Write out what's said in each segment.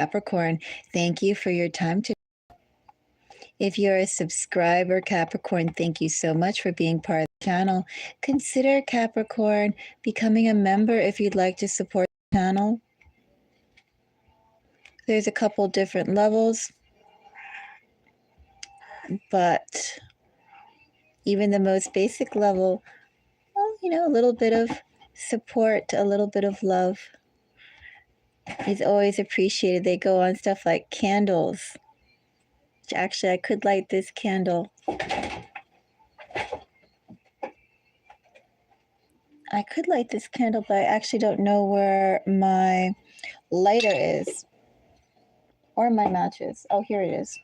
Capricorn, thank you for your time today. If you're a subscriber, Capricorn, thank you so much for being part of the channel. Consider, Capricorn, becoming a member if you'd like to support the channel. There's a couple different levels, but even the most basic level, well, you know, a little bit of support, a little bit of love is always appreciated. They go on stuff like candles. Actually, I could light this candle. I could light this candle, but I actually don't know where my lighter is. Or my matches. Oh, here it is.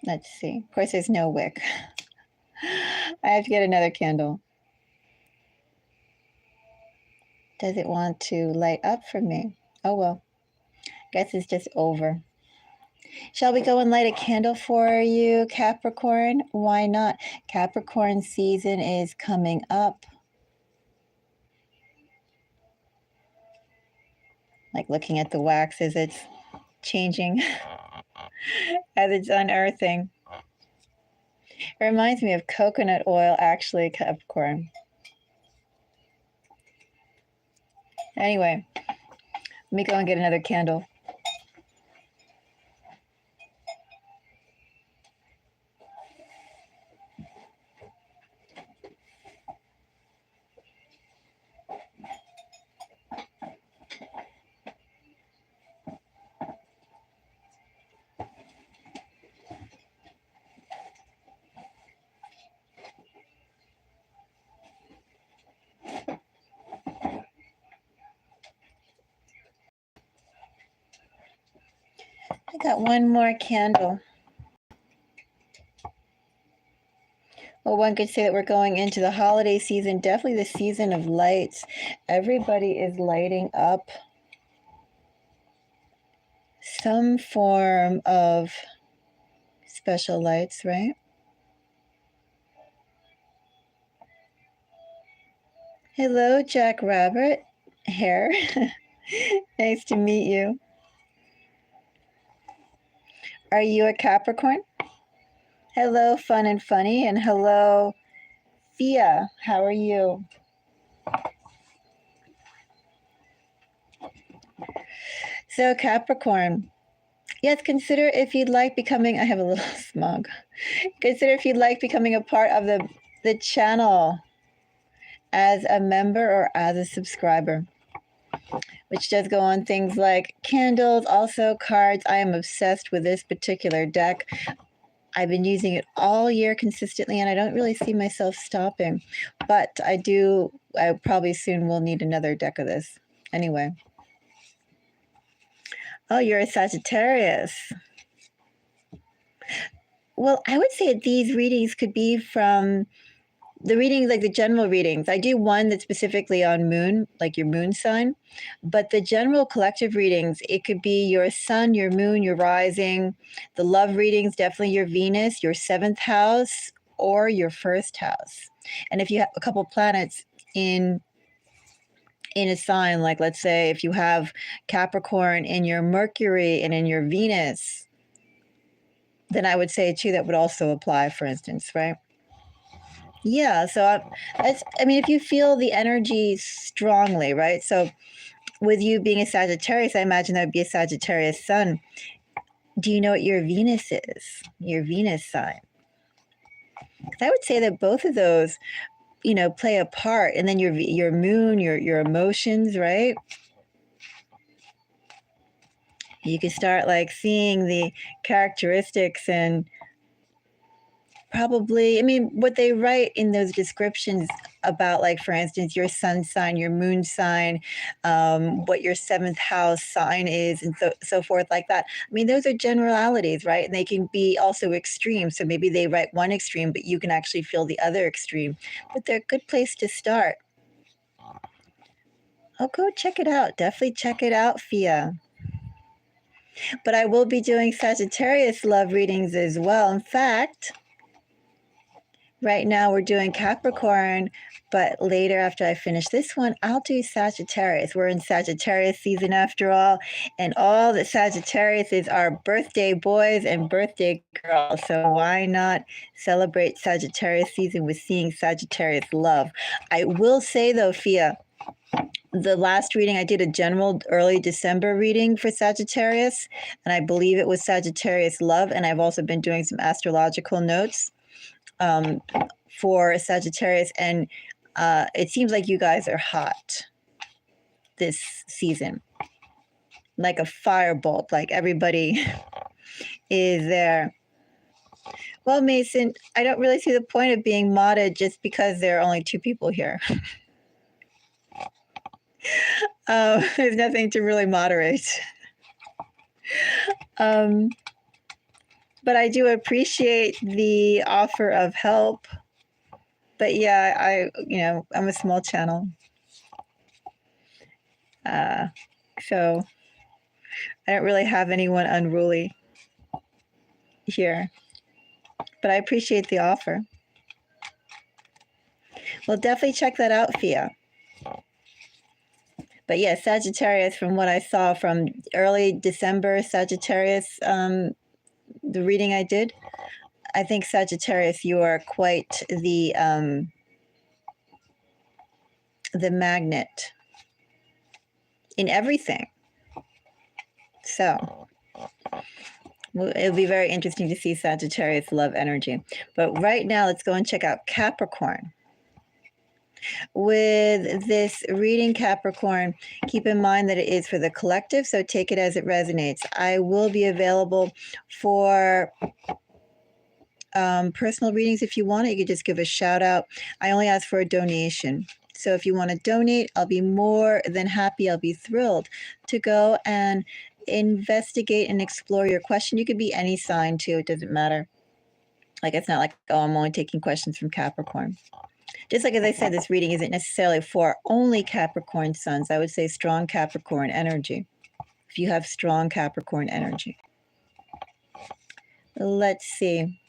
Let's see. Of course, there's no wick. I have to get another candle. Does it want to light up for me? Oh, well. Guess it's just over. Shall we go and light a candle for you, Capricorn? Why not? Capricorn season is coming up. Like looking at the wax as it's changing, as it's unearthing. It reminds me of coconut oil, actually, Capricorn. Anyway, let me go and get another candle. I got one more candle. Well, one could say that we're going into the holiday season, definitely the season of lights. Everybody is lighting up some form of special lights, right? Hello, Jack Rabbit Hair. Nice to meet you. Are you a Capricorn? Hello, Fun and Funny, and hello, Thea. How are you? So, Capricorn, yes, consider if you'd like becoming, I have a little smog. Consider if you'd like becoming a part of the channel as a member or as a subscriber, which does go on things like candles, also cards. I am obsessed with this particular deck. I've been using it all year consistently, and I don't really see myself stopping. But I probably soon will need another deck of this. Anyway. Oh, you're a Sagittarius. Well, I would say that these readings could be from the readings, like the general readings. I do one that's specifically on moon, like your moon sign. But the general collective readings, it could be your sun, your moon, your rising. The love readings, definitely your Venus, your 7th house, or your 1st house. And if you have a couple planets in a sign, like let's say if you have Capricorn in your Mercury and in your Venus, then I would say too that would also apply, for instance, right? Yeah, so I mean, if you feel the energy strongly, right? So with you being a Sagittarius, I imagine that would be a Sagittarius sun. Do you know what your Venus is? Your Venus sign? I would say that both of those, you know, play a part. And then your moon, your emotions, right? You can start like seeing the characteristics and probably, I mean, what they write in those descriptions about, like, for instance, your sun sign, your moon sign, what your 7th house sign is, and so forth like that. I mean, those are generalities, right? And they can be also extreme. So maybe they write one extreme, but you can actually feel the other extreme. But they're a good place to start. Oh, go check it out. Definitely check it out, Fia. But I will be doing Sagittarius love readings as well. In fact, Right now we're doing Capricorn, but later after I finish this one, I'll do Sagittarius. We're in Sagittarius season after all, and all the Sagittarius is our birthday boys and birthday girls. So why not celebrate Sagittarius season with seeing Sagittarius love? I will say though, Fia, the last reading I did a general early December reading for Sagittarius, and I believe it was Sagittarius love, and I've also been doing some astrological notes for Sagittarius, and it seems like you guys are hot this season, like a firebolt, like everybody is there. Well, Mason, I don't really see the point of being modded just because there are only 2 people here. There's nothing to really moderate. But I do appreciate the offer of help. But yeah, I'm a small channel. So I don't really have anyone unruly here. But I appreciate the offer. Well, definitely check that out, Fia. But yeah, Sagittarius, from what I saw from early December, Sagittarius, the reading I did, I think Sagittarius, you are quite the magnet in everything. So it'll be very interesting to see Sagittarius love energy. But right now, let's go and check out Capricorn. With this reading, Capricorn, keep in mind that it is for the collective, so take it as it resonates. I will be available for personal readings. If you want it, you could just give a shout out. I only ask for a donation. So if you want to donate, I'll be more than happy. I'll be thrilled to go and investigate and explore your question. You could be any sign too. It doesn't matter. Like, it's not like, oh, I'm only taking questions from Capricorn. Just like as I said, this reading isn't necessarily for only Capricorn suns. I would say strong Capricorn energy. If you have strong Capricorn energy. Let's see.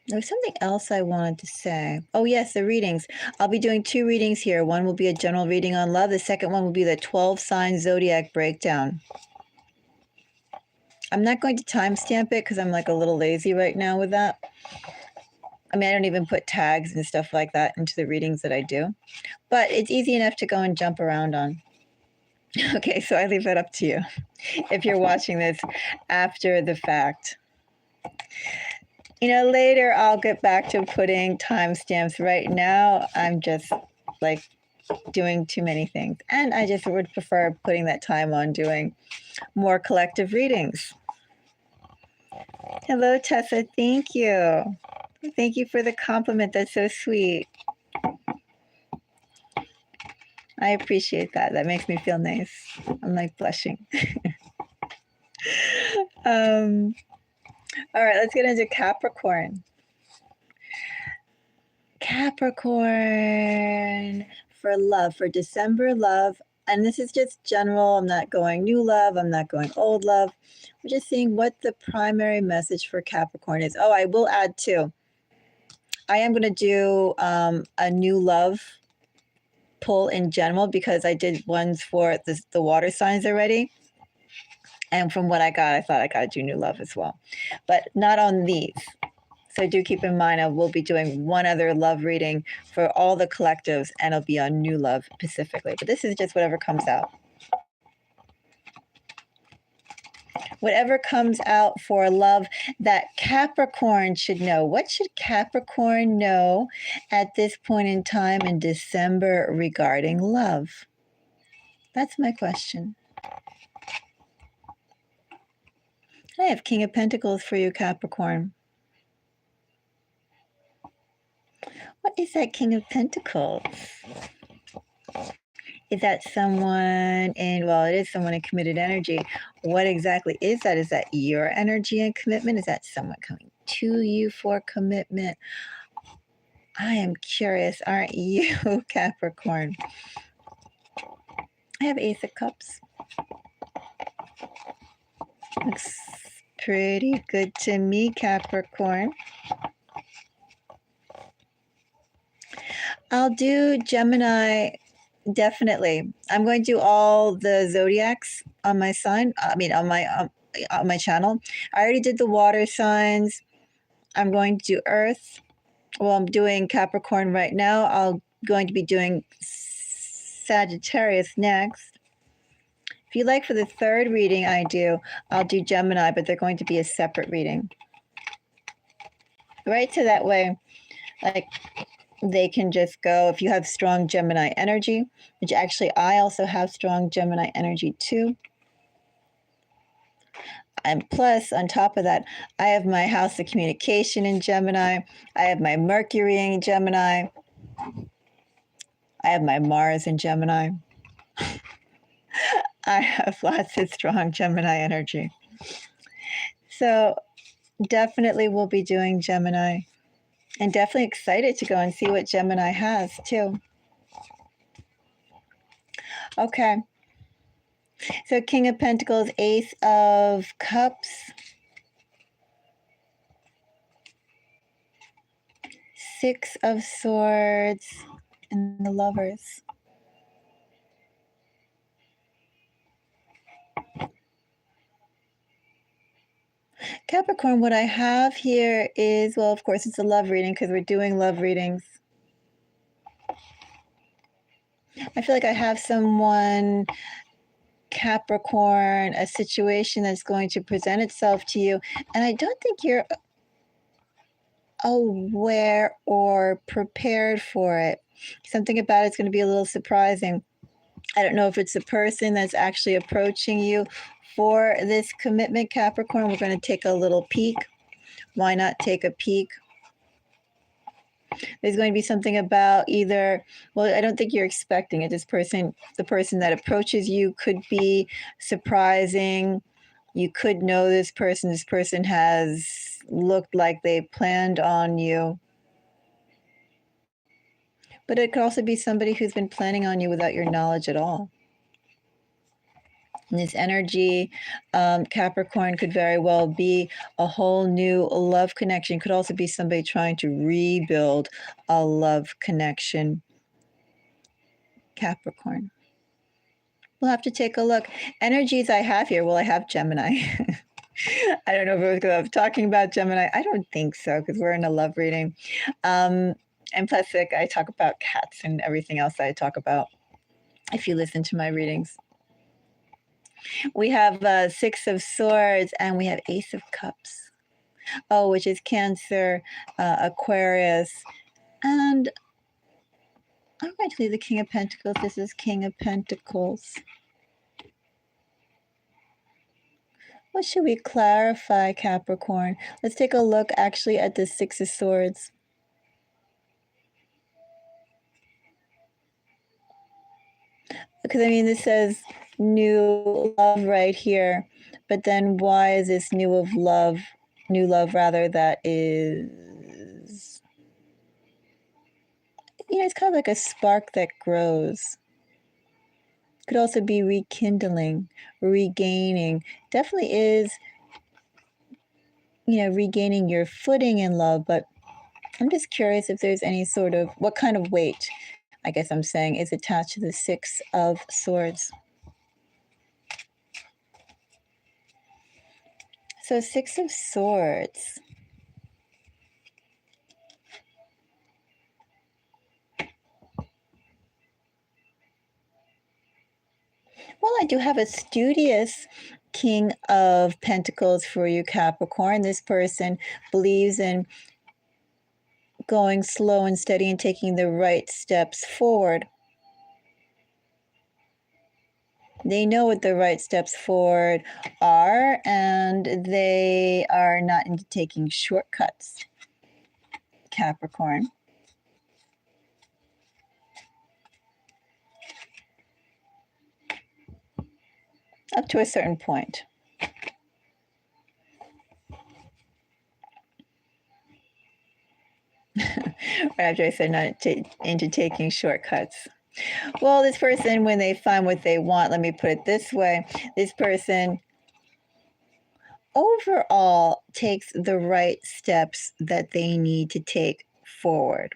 There was something else I wanted to say. Oh, yes, the readings. I'll be doing 2 readings here. One will be a general reading on love. The second one will be the 12 sign zodiac breakdown. I'm not going to timestamp it because I'm like a little lazy right now with that. I mean, I don't even put tags and stuff like that into the readings that I do. But it's easy enough to go and jump around on. Okay, so I leave that up to you if you're watching this after the fact. Later I'll get back to putting timestamps. Right now, I'm just like doing too many things. And I just would prefer putting that time on doing more collective readings. Hello, Tessa. Thank you. Thank you for the compliment. That's so sweet. I appreciate that. That makes me feel nice. I'm like blushing. All right, let's get into Capricorn. Capricorn for love, for December love. And this is just general. I'm not going new love. I'm not going old love. We're just seeing what the primary message for Capricorn is. Oh, I will add too. I am going to do a new love pull in general because I did ones for the water signs already. And from what I got, I thought I got to do new love as well. But not on these. So do keep in mind I will be doing one other love reading for all the collectives, and it'll be on new love specifically. But this is just whatever comes out. Whatever comes out for love that Capricorn should know. What should Capricorn know at this point in time in December regarding love? That's my question. I have King of Pentacles for you, Capricorn. What is that King of Pentacles? Is that someone it is someone in committed energy. What exactly is that? Is that your energy and commitment? Is that someone coming to you for commitment? I am curious, aren't you, Capricorn? I have Ace of Cups. Looks pretty good to me, Capricorn. I'll do Gemini, definitely. I'm going to do all the zodiacs on my sign. I mean, on my channel. I already did the water signs. I'm going to do Earth. Well, I'm doing Capricorn right now. I'll going to be doing Sagittarius next. If you like for the third reading I'll do Gemini, but they're going to be a separate reading. Right, so that way, like, they can just go, if you have strong Gemini energy, which actually I also have strong Gemini energy too. And plus, on top of that, I have my house of communication in Gemini. I have my Mercury in Gemini. I have my Mars in Gemini. I have lots of strong Gemini energy. So definitely we'll be doing Gemini. And definitely excited to go and see what Gemini has too. Okay. So King of Pentacles, Ace of Cups, Six of Swords, and the Lovers. Capricorn, what I have here is, well, of course, it's a love reading because we're doing love readings. I feel like I have someone, Capricorn, a situation that's going to present itself to you, and I don't think you're aware or prepared for it. Something about it's going to be a little surprising. I don't know if it's a person that's actually approaching you for this commitment, Capricorn. We're going to take a little peek. Why not take a peek? There's going to be something about either, well, I don't think you're expecting it. The person that approaches you could be surprising. You could know this person. This person has looked like they planned on you. But it could also be somebody who's been planning on you without your knowledge at all. And this energy, Capricorn, could very well be a whole new love connection. Could also be somebody trying to rebuild a love connection. Capricorn. We'll have to take a look. Energies I have here. Well, I have Gemini. I don't know if it was because I was talking about Gemini. I don't think so, because we're in a love reading. And plus, like, I talk about cats and everything else I talk about if you listen to my readings. We have Six of Swords, and we have Ace of Cups. Oh, which is Cancer, Aquarius. And I'm going to leave the King of Pentacles. This is King of Pentacles. What should we clarify, Capricorn? Let's take a look actually at the Six of Swords. Because, I mean, this says new love right here. But then why is this new love rather, that is, you know, it's kind of like a spark that grows. Could also be rekindling, regaining. Definitely is, you know, regaining your footing in love. But I'm just curious if there's any sort of, what kind of weight, I guess I'm saying, is attached to the Six of Swords. So Six of Swords. Well, I do have a studious King of Pentacles for you, Capricorn. This person believes in going slow and steady and taking the right steps forward. They know what the right steps forward are, and they are not into taking shortcuts, Capricorn. Up to a certain point. Right after I said not into taking shortcuts. Well, this person, when they find what they want, let me put it this way, this person overall takes the right steps that they need to take forward.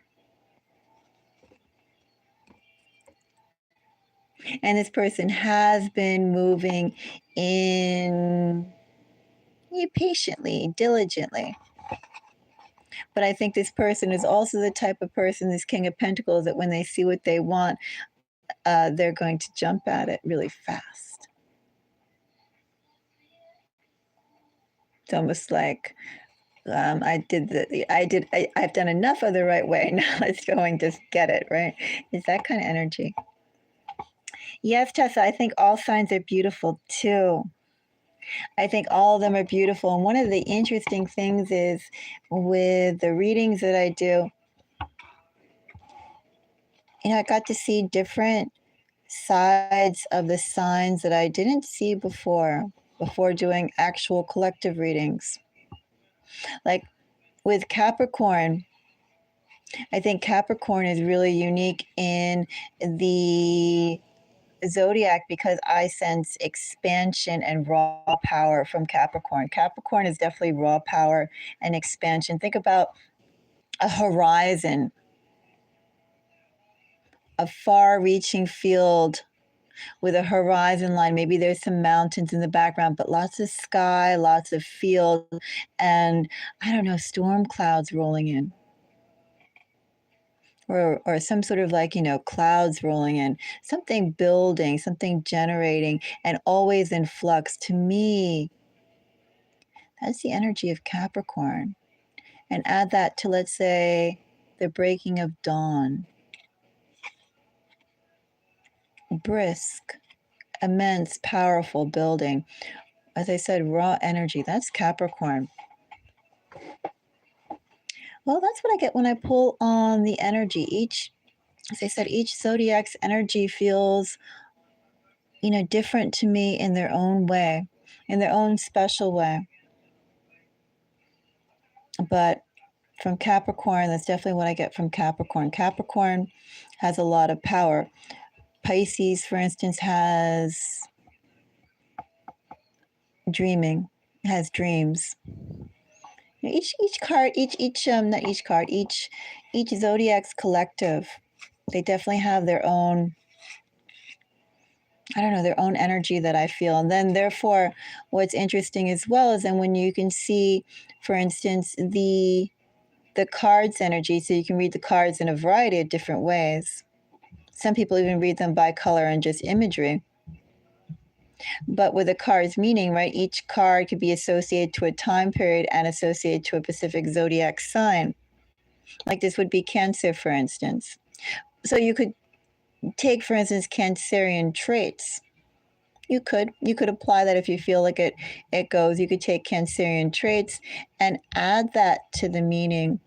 And this person has been moving in patiently, diligently. But I think this person is also the type of person, this King of Pentacles, that when they see what they want, they're going to jump at it really fast. It's almost like I've done enough of the right way. Now let's go and just get it, right? It's that kind of energy. Yes, Tessa, I think all signs are beautiful too. I think all of them are beautiful. And one of the interesting things is with the readings that I do, I got to see different sides of the signs that I didn't see before doing actual collective readings. Like with Capricorn, I think Capricorn is really unique in the zodiac because I sense expansion and raw power from Capricorn. Capricorn is definitely raw power and expansion. Think about a horizon, a far-reaching field with a horizon line. Maybe there's some mountains in the background, but lots of sky, lots of field, and I don't know, storm clouds rolling in. Or some sort of like, clouds rolling in, something building, something generating, and always in flux. To me, that's the energy of Capricorn. And add that to, let's say, the breaking of dawn. Brisk, immense, powerful building. As I said, raw energy. That's Capricorn. Well, that's what I get when I pull on the energy. As I said, each zodiac's energy feels, different to me in their own way, in their own special way. But from Capricorn, that's definitely what I get from Capricorn. Capricorn has a lot of power. Pisces, for instance, has dreaming, has dreams. Each card, not each card, each zodiac's collective, they definitely have their own, I don't know, their own energy that I feel. And then therefore, what's interesting as well is then when you can see, for instance, the cards energy, so you can read the cards in a variety of different ways. Some people even read them by color and just imagery. But with a card's meaning, right, each card could be associated to a time period and associated to a specific zodiac sign. Like this would be Cancer, for instance. So you could take, for instance, Cancerian traits. You could apply that if you feel like it goes. You could take Cancerian traits and add that to the meaning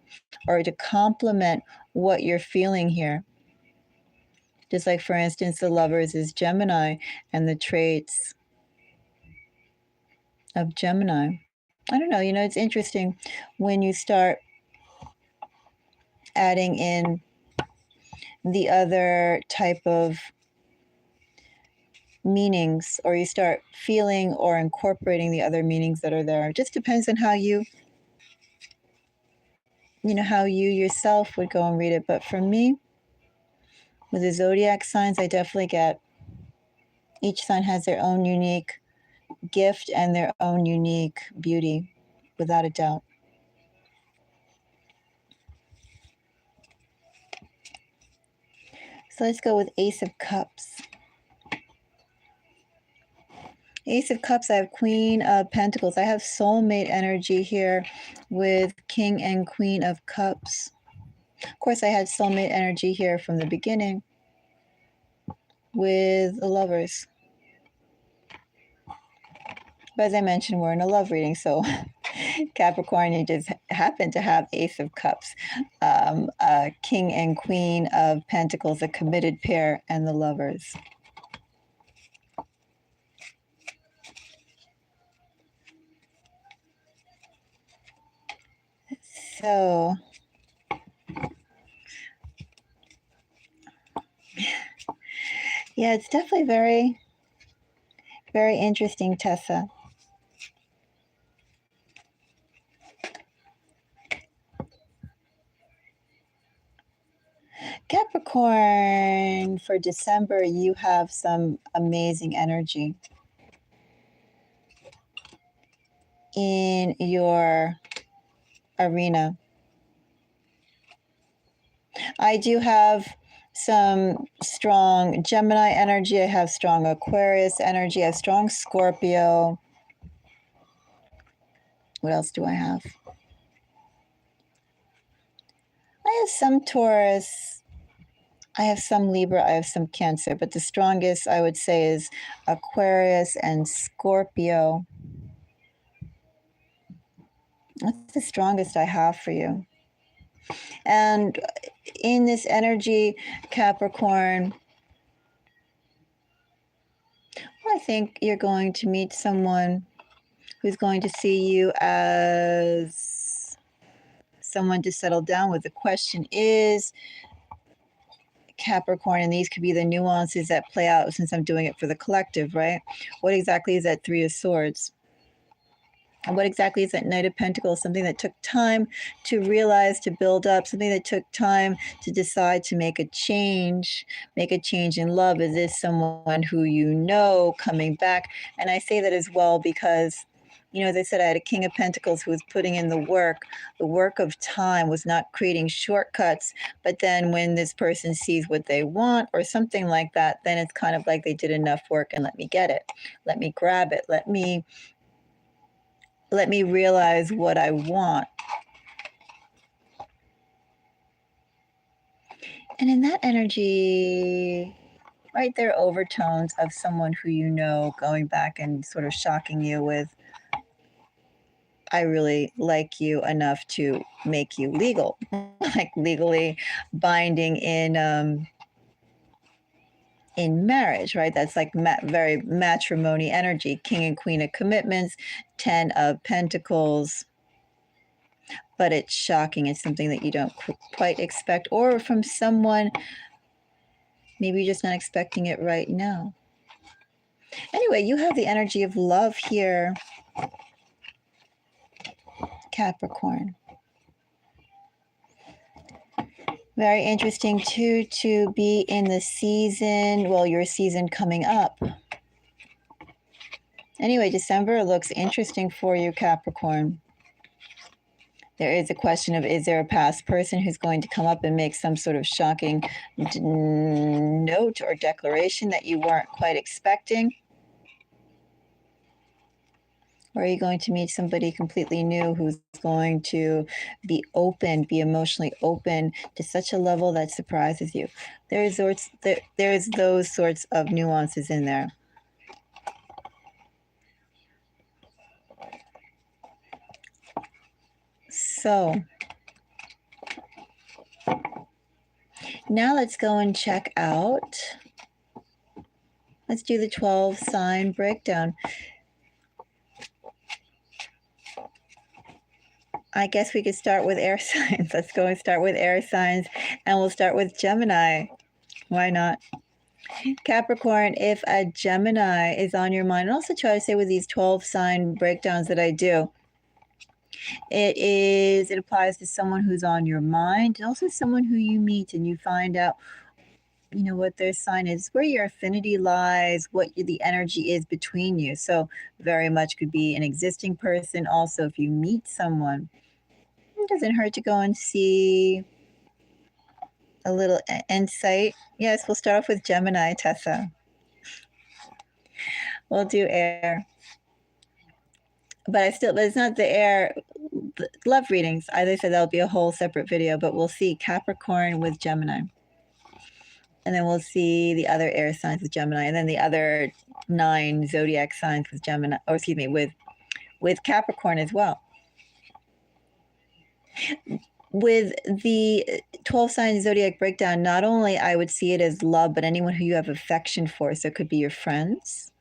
or to complement what you're feeling here. Just like, for instance, the Lovers is Gemini and the traits of Gemini. I don't know, it's interesting when you start adding in the other type of meanings, or you start feeling or incorporating the other meanings that are there. It just depends on how you yourself would go and read it. But for me, with the zodiac signs, I definitely get each sign has their own unique gift and their own unique beauty, without a doubt. So let's go with Ace of Cups. Ace of Cups, I have Queen of Pentacles. I have soulmate energy here with King and Queen of Cups. Of course, I had soulmate energy here from the beginning with the Lovers. But as I mentioned, we're in a love reading, so Capricorn, you just happen to have Ace of Cups, King and Queen of Pentacles, a committed pair, and the Lovers. So, yeah, it's definitely very, very interesting, Tessa. Capricorn, for December, you have some amazing energy in your arena. I do have some strong Gemini energy. I have strong Aquarius energy. I have strong Scorpio. What else do I have? I have some Taurus. I have some Libra. I have some Cancer. But the strongest, I would say, is Aquarius and Scorpio. That's the strongest I have for you. And in this energy, Capricorn, I think you're going to meet someone who's going to see you as someone to settle down with. The question is, Capricorn, and these could be the nuances that play out since I'm doing it for the collective, right? What exactly is that Three of Swords? And what exactly is that Knight of Pentacles? Something that took time to realize, to build up, something that took time to decide to make a change in love. Is this someone who you know coming back? And I say that as well because, you know, as I said, I had a King of Pentacles who was putting in the work of time, was not creating shortcuts. But then when this person sees what they want or something like that, then it's kind of like they did enough work and let me get it. Let me grab it. Let me realize what I want. And in that energy, right, there are overtones of someone who you know going back and sort of shocking you with, I really like you enough to make you legal, like legally binding in marriage, right? That's like very matrimony energy. King and Queen of Commitments, 10 of Pentacles. But it's shocking. It's something that you don't quite expect, or from someone, maybe you're just not expecting it right now. Anyway, you have the energy of love here, Capricorn. Very interesting too to be in the season, well, your season coming up. Anyway, December looks interesting for you, Capricorn. There is a question of, is there a past person who's going to come up and make some sort of shocking note or declaration that you weren't quite expecting? Or are you going to meet somebody completely new who's going to be open, be emotionally open to such a level that surprises you? There's those sorts of nuances in there. So now let's go and check out. Let's do the 12 sign breakdown. I guess we could start with air signs. Let's go and start with air signs, and we'll start with Gemini. Why not? Capricorn, if a Gemini is on your mind, and also try to say with these 12 sign breakdowns that I do, it applies to someone who's on your mind, and also someone who you meet and you find out, you know, what their sign is, where your affinity lies, what the energy is between you. So very much could be an existing person. Also, if you meet someone, it doesn't hurt to go and see a little insight. Yes, we'll start off with Gemini, Tessa. We'll do air. But it's not the air. Love readings. As I said, that'll be a whole separate video, but we'll see Capricorn with Gemini. And then we'll see the other air signs with Gemini, and then the other 9 zodiac signs with Gemini, or excuse me, with Capricorn as well. With the 12 sign zodiac breakdown, not only I would see it as love, but anyone who you have affection for. So it could be your friends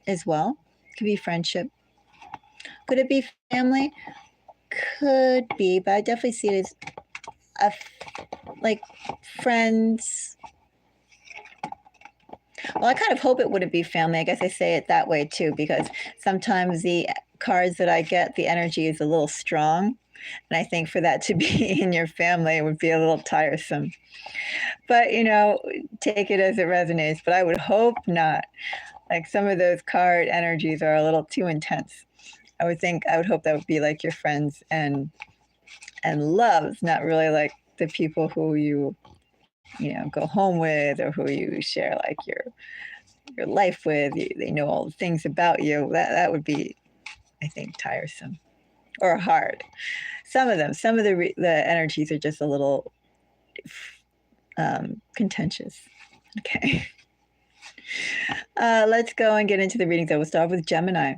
as well. It could be friendship. Could it be family? Could be, but I definitely see it as like friends. Well, I kind of hope it wouldn't be family. I guess I say it that way too, because sometimes the cards that I get, the energy is a little strong. And I think for that to be in your family, it would be a little tiresome. But, you know, take it as it resonates. But I would hope not. Like some of those card energies are a little too intense. I would hope that would be like your friends and loves, not really like the people who you know, go home with or who you share like your life with. They know all the things about you. That would be, I think, tiresome or hard. Some of the energies are just a little contentious. Okay. Let's go and get into the readings. I will start with Gemini.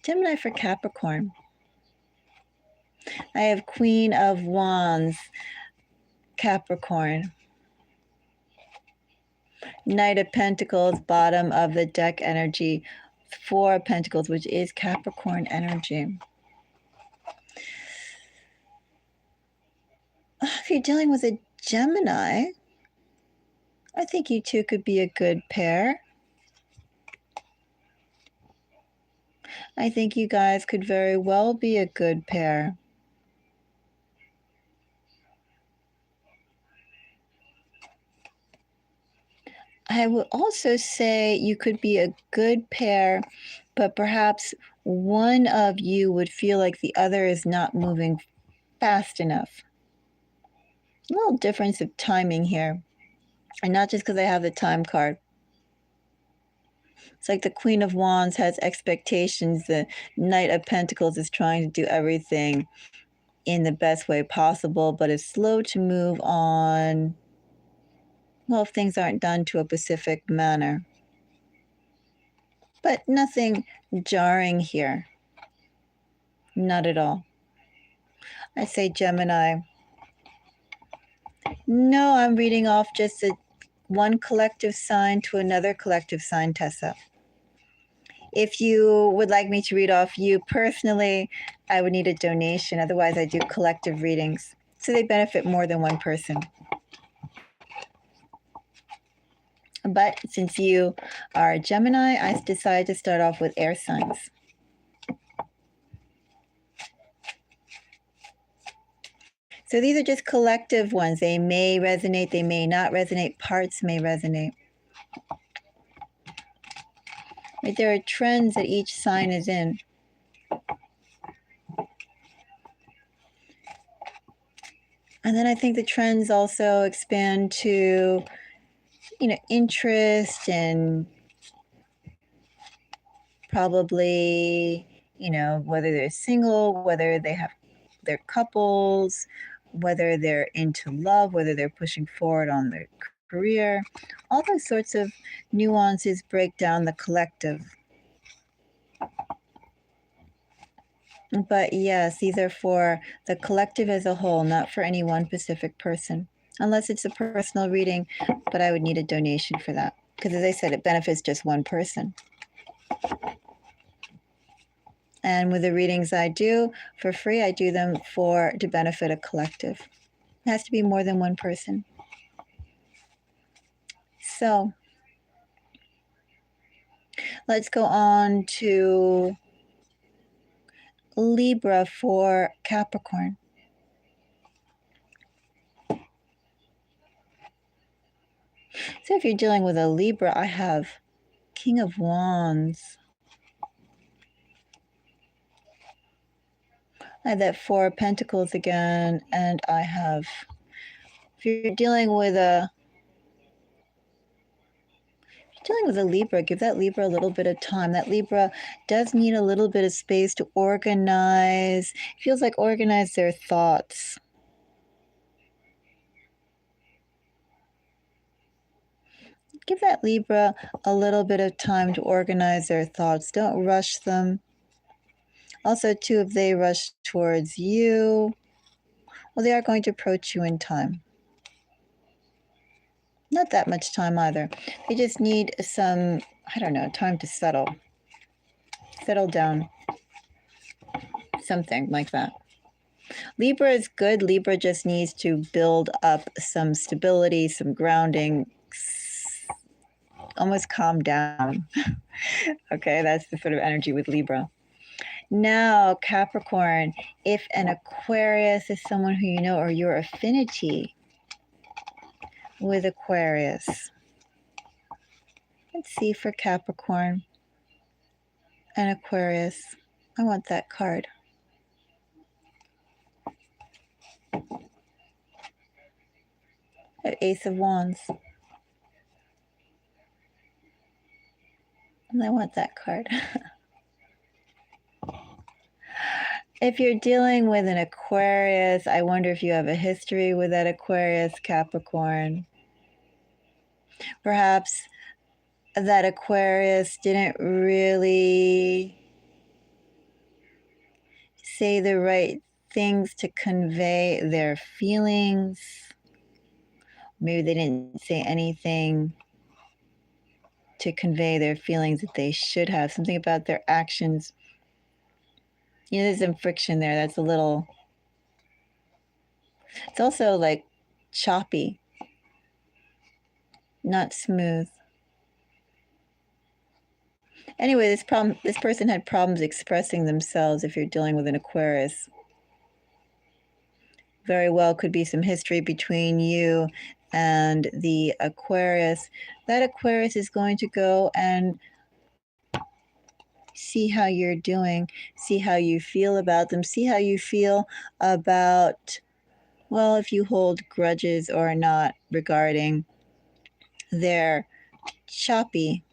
Gemini for Capricorn. I have Queen of Wands, Capricorn. Knight of Pentacles, bottom of the deck energy. Four of Pentacles, which is Capricorn energy. If you're dealing with a Gemini, I think you two could be a good pair. I think you guys could very well be a good pair. I would also say you could be a good pair, but perhaps one of you would feel like the other is not moving fast enough. A little difference of timing here. And not just because I have the time card. It's like the Queen of Wands has expectations. The Knight of Pentacles is trying to do everything in the best way possible, but is slow to move on, well, if things aren't done to a specific manner. But nothing jarring here. Not at all. I say Gemini. No, I'm reading off just one collective sign to another collective sign, Tessa. If you would like me to read off you personally, I would need a donation. Otherwise, I do collective readings. So they benefit more than one person. But since you are a Gemini, I decided to start off with air signs. So these are just collective ones. They may resonate, they may not resonate. Parts may resonate. Right, there are trends that each sign is in. And then I think the trends also expand to, you know, interest and probably, you know, whether they're single, whether they're couples, whether they're into love, whether they're pushing forward on their career. All those sorts of nuances break down the collective. But yes, these are for the collective as a whole, not for any one specific person. Unless it's a personal reading, but I would need a donation for that. Because as I said, it benefits just one person. And with the readings I do for free, I do them to benefit a collective. It has to be more than one person. So let's go on to Libra for Capricorn. So if you're dealing with a Libra, I have King of Wands. I have that Four of Pentacles again, and I have, if you're dealing with a Libra, give that Libra a little bit of time. That Libra does need a little bit of space to organize. It feels like organize their thoughts. Give that Libra a little bit of time to organize their thoughts. Don't rush them. Also, too, if they rush towards you, well, they are going to approach you in time. Not that much time either. They just need some, I don't know, time to settle down. Something like that. Libra is good. Libra just needs to build up some stability, some grounding, almost calm down. Okay, that's the sort of energy with Libra. Now, Capricorn, if an Aquarius is someone who you know or your affinity with Aquarius. Let's see for Capricorn and Aquarius. I want that card. Ace of Wands. And I want that card. If you're dealing with an Aquarius, I wonder if you have a history with that Aquarius, Capricorn. Perhaps that Aquarius didn't really say the right things to convey their feelings. Maybe they didn't say anything to convey their feelings that they should have. Something about their actions. You know, there's some friction there. That's a little... It's also like choppy, not smooth. Anyway, this person had problems expressing themselves if you're dealing with an Aquarius. Very well could be some history between you and the Aquarius. That Aquarius is going to go and see how you're doing, see how you feel about them, see how you feel about, well, if you hold grudges or not regarding their choppy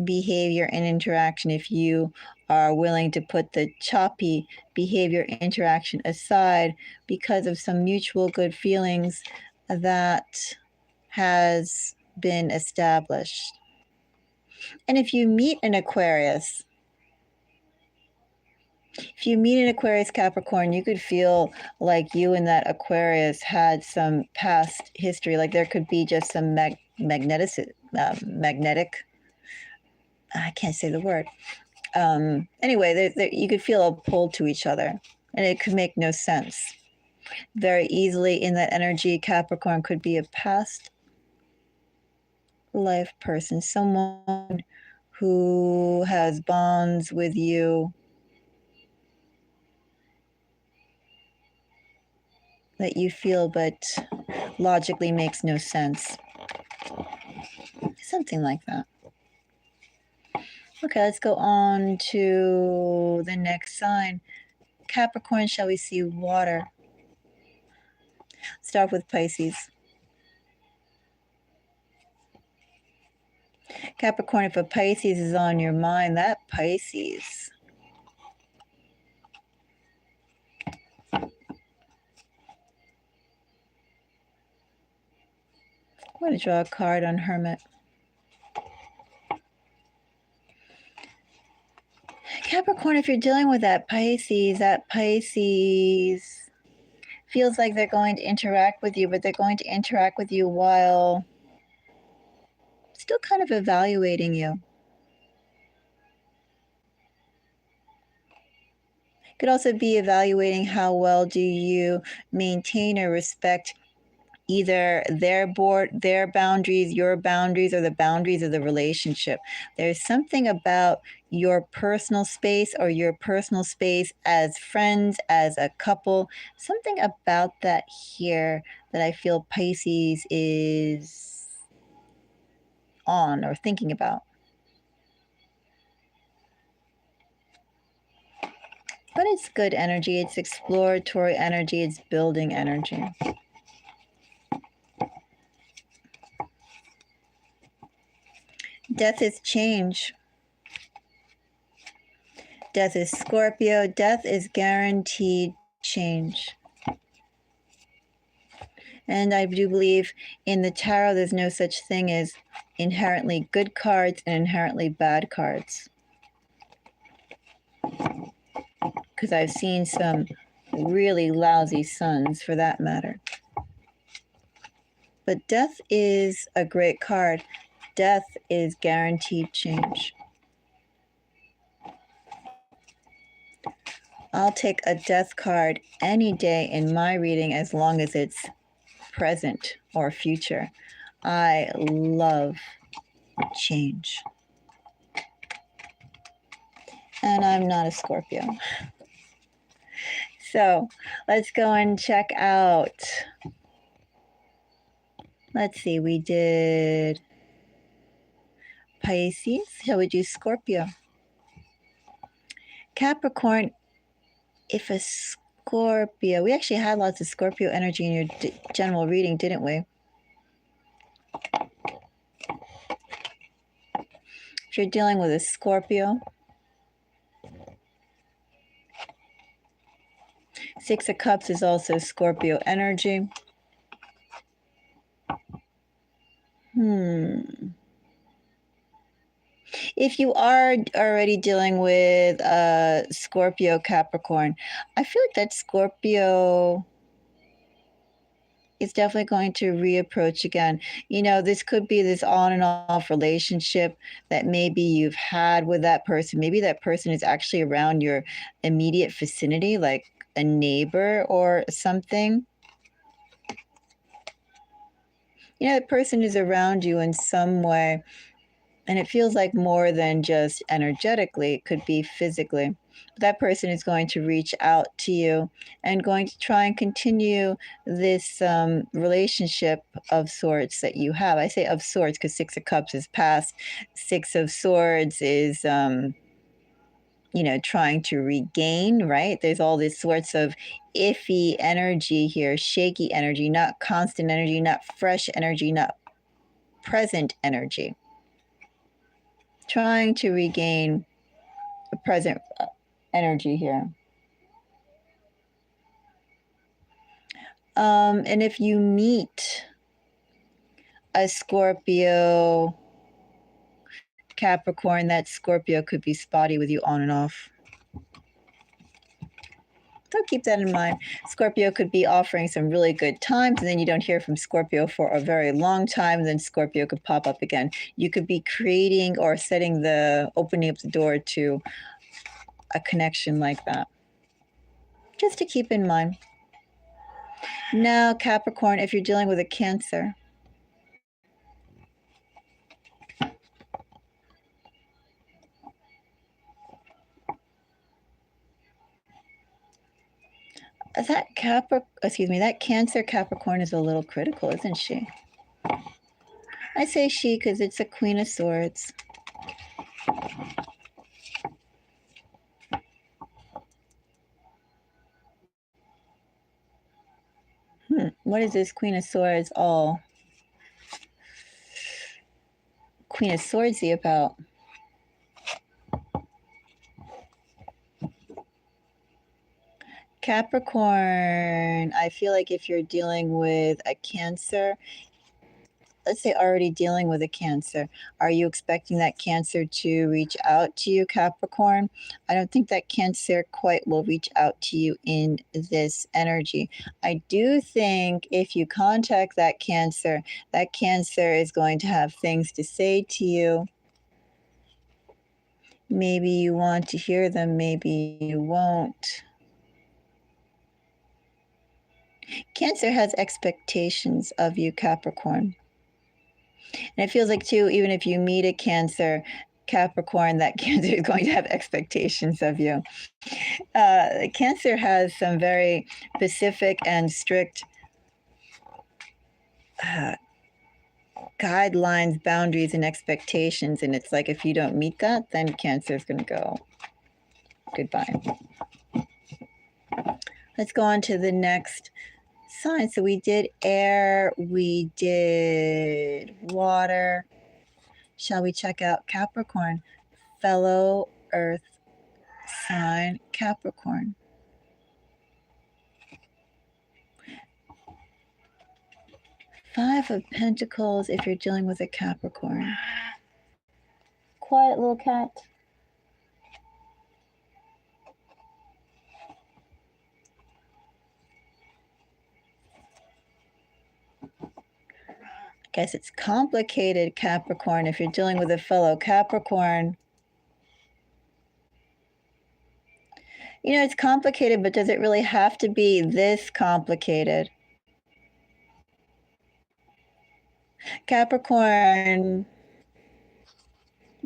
behavior and interaction. If you are willing to put the choppy behavior interaction aside because of some mutual good feelings that has been established. And if you meet an Aquarius, Capricorn, you could feel like you and that Aquarius had some past history. Like there could be just some magnetic, I can't say the word. Anyway, you could feel a pull to each other, and it could make no sense. Very easily in that energy, Capricorn could be a past life person, someone who has bonds with you that you feel but logically makes no sense. Something like that. Okay, let's go on to the next sign. Capricorn, shall we see water? Start with Pisces. Capricorn, if a Pisces is on your mind, that Pisces I'm going to draw a card on Hermit. Capricorn, if you're dealing with that Pisces feels like they're going to interact with you, but they're going to interact with you while still kind of evaluating you. Could also be evaluating how well do you maintain or respect either their boundaries, your boundaries, or the boundaries of the relationship. There's something about your personal space or your personal space as friends, as a couple, something about that here that I feel Pisces is on or thinking about. But it's good energy, it's exploratory energy, it's building energy. Death is change. Death is Scorpio. Death is guaranteed change. And I do believe in the tarot, there's no such thing as inherently good cards and inherently bad cards. Because I've seen some really lousy suns for that matter. But death is a great card. Death is guaranteed change. I'll take a death card any day in my reading as long as it's present or future. I love change. And I'm not a Scorpio. So let's go and check out. Let's see, we did Pisces. Shall we do Scorpio? Capricorn, if a Scorpio, we actually had lots of Scorpio energy in your general reading, didn't we? If you're dealing with a Scorpio, Six of Cups is also Scorpio energy. If you are already dealing with Scorpio Capricorn, I feel like that Scorpio is definitely going to reapproach again. You know, this could be this on and off relationship that maybe you've had with that person. Maybe that person is actually around your immediate vicinity, like a neighbor or something. You know, that person is around you in some way. And it feels like more than just energetically, it could be physically. That person is going to reach out to you and going to try and continue this relationship of sorts that you have. I say of sorts because Six of Cups is past. Six of Swords is, you know, trying to regain, right? There's all these sorts of iffy energy here, shaky energy, not constant energy, not fresh energy, not present energy. Trying to regain a present energy here. And if you meet a Scorpio, Capricorn, that Scorpio could be spotty with you on and off. So keep that in mind. Scorpio could be offering some really good times, and then you don't hear from Scorpio for a very long time. Then Scorpio could pop up again. You could be creating or opening up the door to a connection like that. Just to keep in mind. Now, Capricorn, if you're dealing with a Cancer, that Cancer Capricorn is a little critical, isn't she? I say she because it's a Queen of Swords. What is this Queen of Swords all Queen of Swordsy about? Capricorn, I feel like if you're dealing with a Cancer, let's say already dealing with a Cancer, are you expecting that Cancer to reach out to you, Capricorn? I don't think that Cancer quite will reach out to you in this energy. I do think if you contact that Cancer is going to have things to say to you. Maybe you want to hear them, maybe you won't. Cancer has expectations of you, Capricorn. And it feels like, too, even if you meet a Cancer, Capricorn, that Cancer is going to have expectations of you. Cancer has some very specific and strict guidelines, boundaries, and expectations. And it's like if you don't meet that, then Cancer is going to go goodbye. Let's go on to the next sign. So we did air, we did water. Shall we check out Capricorn? Fellow Earth sign, Capricorn. Five of Pentacles if you're dealing with a Capricorn. Quiet little cat. I guess it's complicated, Capricorn, if you're dealing with a fellow Capricorn. You know, it's complicated, but does it really have to be this complicated? Capricorn,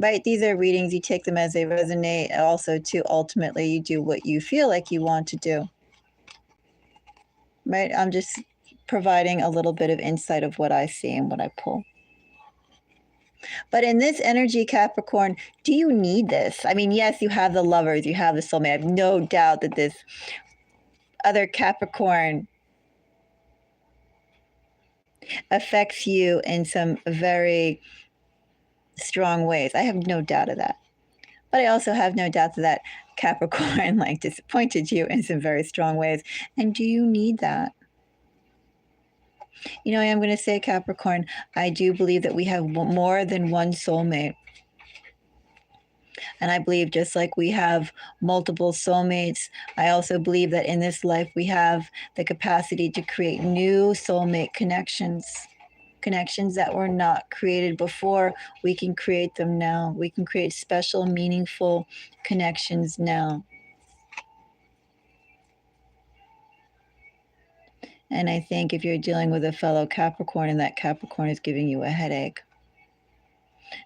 right? These are readings. You take them as they resonate. Also, too, ultimately, you do what you feel like you want to do, right? I'm just providing a little bit of insight of what I see and what I pull. But in this energy, Capricorn, do you need this? I mean, yes, you have the lovers, you have the soulmate. I have no doubt that this other Capricorn affects you in some very strong ways. I have no doubt of that. But I also have no doubt that Capricorn like disappointed you in some very strong ways. And do you need that? You know, I am going to say, Capricorn, I do believe that we have more than one soulmate. And I believe just like we have multiple soulmates, I also believe that in this life we have the capacity to create new soulmate connections. Connections that were not created before, we can create them now. We can create special, meaningful connections now. And I think if you're dealing with a fellow Capricorn and that Capricorn is giving you a headache,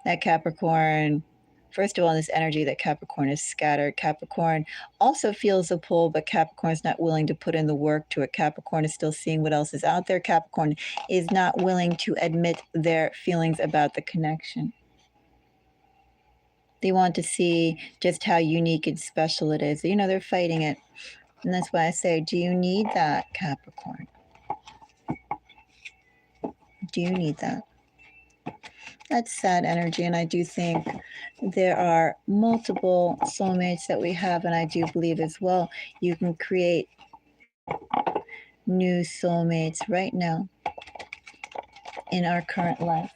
that Capricorn, first of all, in this energy, that Capricorn is scattered. Capricorn also feels a pull, but Capricorn is not willing to put in the work to it. Capricorn is still seeing what else is out there. Capricorn is not willing to admit their feelings about the connection. They want to see just how unique and special it is. You know, they're fighting it. And that's why I say, do you need that, Capricorn? Do you need that? That's sad energy, and I do think there are multiple soulmates that we have, and I do believe as well you can create new soulmates right now in our current life.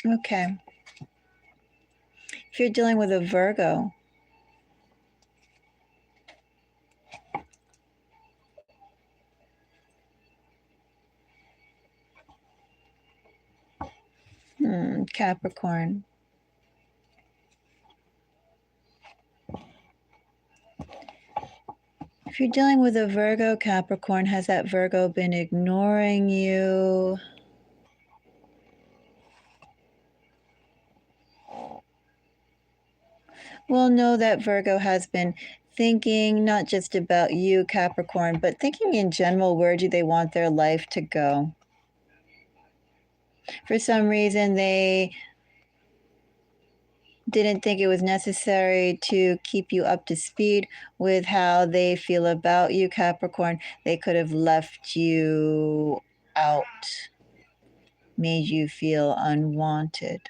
Okay. If you're dealing with a Virgo, Capricorn. If you're dealing with a Virgo, Capricorn, has that Virgo been ignoring you? Well, know that Virgo has been thinking not just about you, Capricorn, but thinking in general, where do they want their life to go? For some reason, they didn't think it was necessary to keep you up to speed with how they feel about you, Capricorn. They could have left you out, made you feel unwanted.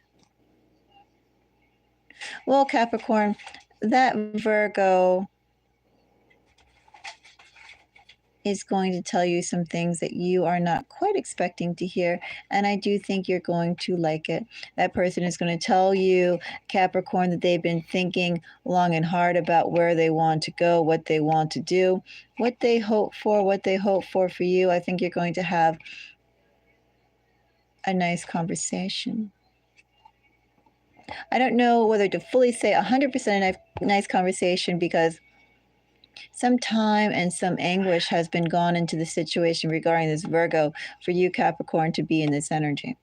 Well, Capricorn, that Virgo is going to tell you some things that you are not quite expecting to hear, and I do think you're going to like it. That person is going to tell you, Capricorn, that they've been thinking long and hard about where they want to go, what they want to do, what they hope for you. I think you're going to have a nice conversation. I don't know whether to fully say 100% a nice conversation, because some time and some anguish has been gone into the situation regarding this Virgo for you, Capricorn, to be in this energy.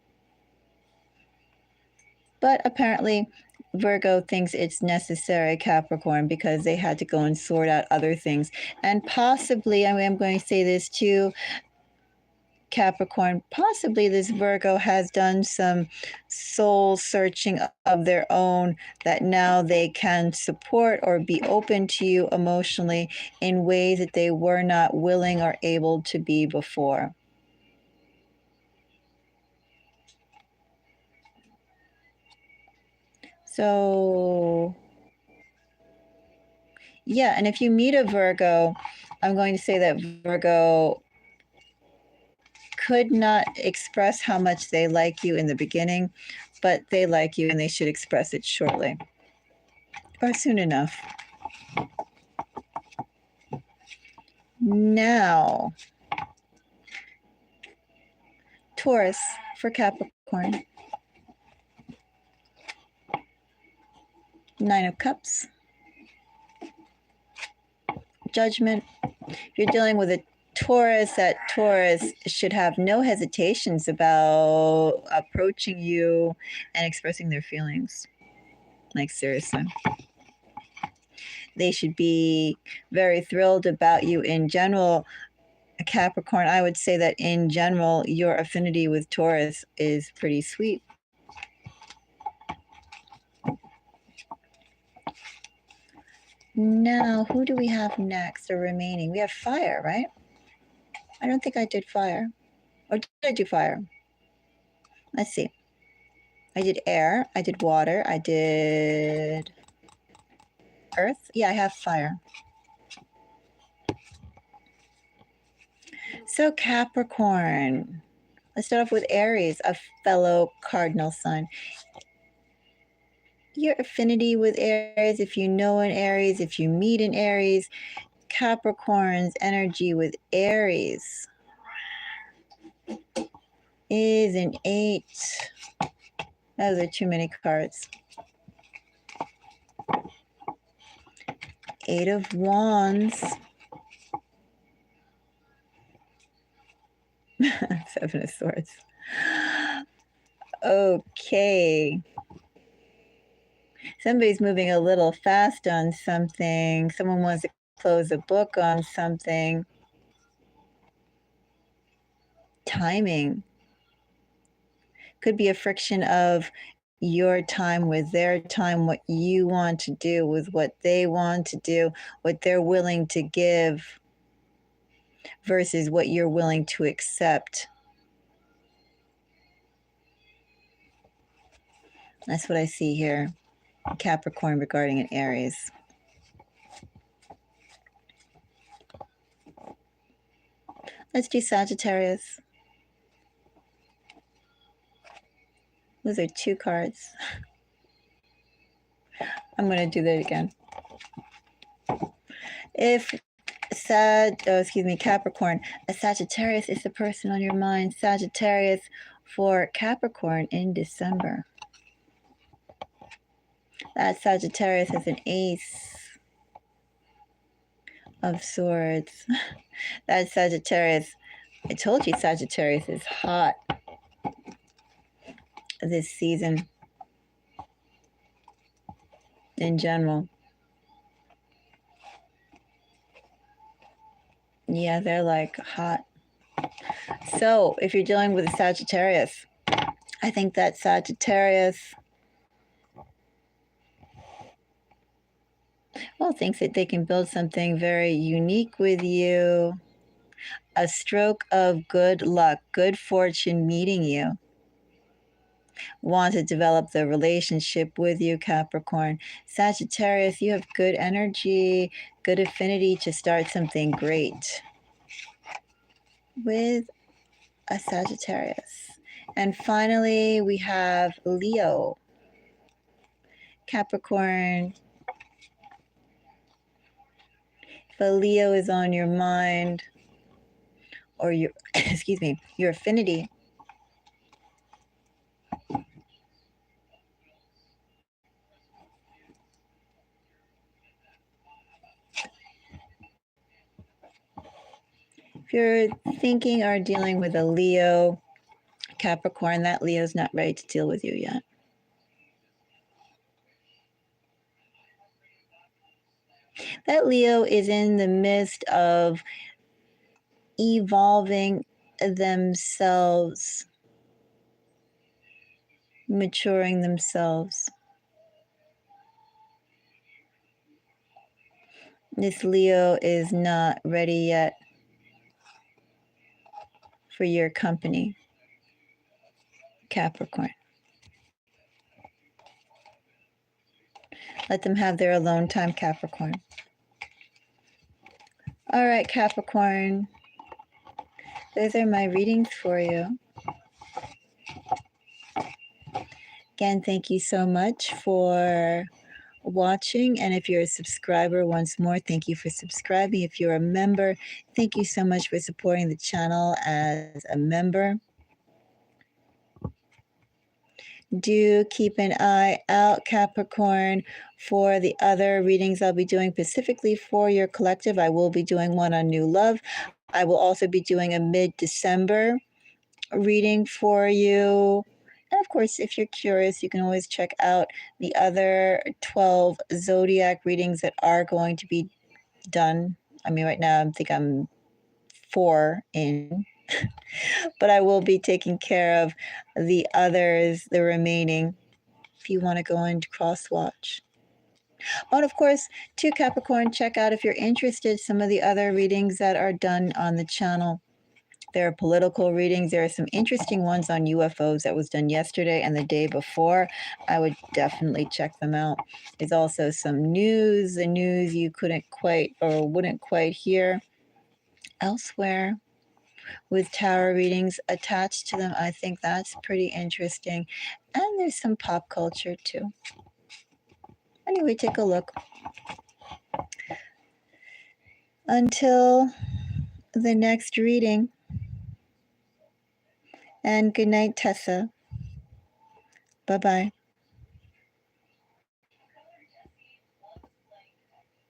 But apparently, Virgo thinks it's necessary, Capricorn, because they had to go and sort out other things. And possibly, I mean, I'm going to say this too, Capricorn, possibly this Virgo has done some soul searching of their own, that now they can support or be open to you emotionally in ways that they were not willing or able to be before. So, yeah, and if you meet a Virgo, I'm going to say that Virgo could not express how much they like you in the beginning, but they like you and they should express it shortly or soon enough. Now, Taurus for Capricorn. Nine of Cups. Judgment. If you're dealing with a Taurus, that Taurus should have no hesitations about approaching you and expressing their feelings. Like, seriously. They should be very thrilled about you in general. Capricorn, I would say that in general, your affinity with Taurus is pretty sweet. Now, who do we have next or remaining? We have fire, right? I don't think I did fire. Or did I do fire? Let's see. I did air, I did water, I did earth. Yeah, I have fire. So Capricorn, let's start off with Aries, a fellow cardinal sign. Your affinity with Aries, if you know an Aries, if you meet an Aries, Capricorn's energy with Aries is an 8. Those are too many cards. 8 of Wands. 7 of Swords. Okay. Somebody's moving a little fast on something. Someone wants to close a book on something. Timing. Could be a friction of your time with their time, what you want to do with what they want to do, what they're willing to give versus what you're willing to accept. That's what I see here, Capricorn, regarding an Aries. Let's do Sagittarius. Those are 2 cards. I'm going to do that again. If Capricorn, a Sagittarius is the person on your mind. Sagittarius for Capricorn in December. That Sagittarius has an Ace of Swords. That Sagittarius, I told you Sagittarius is hot this season in general. Yeah, they're like hot. So if you're dealing with a Sagittarius, I think that Sagittarius, well, thinks that they can build something very unique with you. A stroke of good luck, good fortune meeting you. Want to develop the relationship with you, Capricorn. Sagittarius, you have good energy, good affinity to start something great with a Sagittarius. And finally, we have Leo. Capricorn, if a Leo is on your mind, or your, your affinity, if you're thinking or dealing with a Leo, Capricorn, that Leo's not ready to deal with you yet. That Leo is in the midst of evolving themselves, maturing themselves. This Leo is not ready yet for your company, Capricorn. Let them have their alone time, Capricorn. All right, Capricorn. Those are my readings for you. Again, thank you so much for watching. And if you're a subscriber, once more, thank you for subscribing. If you're a member, thank you so much for supporting the channel as a member. Do keep an eye out, Capricorn, for the other readings I'll be doing specifically for your collective. I will be doing one on new love. I will also be doing a mid-December reading for you. And of course, if you're curious, you can always check out the other 12 zodiac readings that are going to be done. I mean, right now, I think I'm 4 in, but I will be taking care of the others, the remaining, if you want to go and cross watch. Oh, and of course, to Capricorn, check out if you're interested some of the other readings that are done on the channel. There are political readings. There are some interesting ones on UFOs that was done yesterday and the day before. I would definitely check them out. There's also some news, the news you couldn't quite or wouldn't quite hear elsewhere with tarot readings attached to them. I think that's pretty interesting. And there's some pop culture too. Anyway, take a look. Until the next reading. And good night, Tessa. Bye-bye.